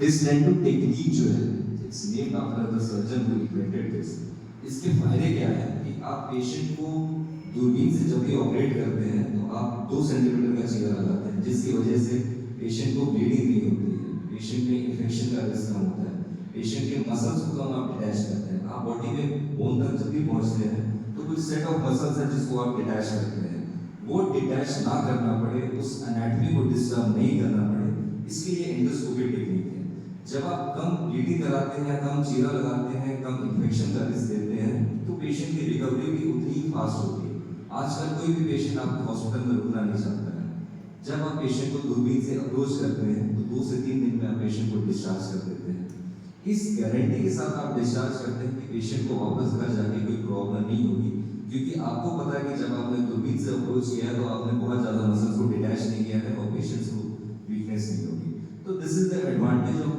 This dento technique जो है, it's named after the surgeon who invented this. इसके फायदे क्या है कि आप पेशेंट को दूरबीन से जब भी ऑपरेट करते हैं तो आप 2 सेंटीमीटर का चीरा लगाते हैं, जिसकी वजह से पेशेंट को ब्लीडिंग नहीं होती है, पेशेंट में इन्फेक्शन का रिस्क कम होता है, पेशेंट के मसल्स को कम आप डिटैच करते हैं। आप बॉडी में बोन तक जब भी पहुंचते हैं तो कुछ सेट ऑफ मसल्स है जिसको आप डिटैच करते हैं, वो डिटैच ना करना पड़े, उस एनाटॉमी को डिस्टर्ब नहीं करना पड़े, इसके लिए एंडोस्कोपी टेक्निक है। जब आप कम ब्लीडिंग कराते हैं, कम चीरा लगाते हैं, कम इन्फेक्शन का रिस्क देते हैं, तो पेशेंट की रिकवरी भी उतनी ही फास्ट होती है। आजकल कोई भी पेशेंट आपको हॉस्पिटल में रुकना नहीं चाहता है। जब आप पेशेंट को दूरबीन से अप्रोच करते हैं तो 2 से 3 दिन में आप पेशेंट को डिस्चार्ज कर देते हैं। इस गारंटी के साथ आप डिस्चार्ज करते हैं कि पेशेंट को वापस घर जाके कोई प्रॉब्लम नहीं होगी, क्योंकि आपको पता है कि जब आपने दूरबीन से अप्रोच किया है तो आपने बहुत ज़्यादा मसल्स को डिटैच नहीं किया है और पेशेंट्स को वीकनेस नहीं होगी। तो this is the advantage of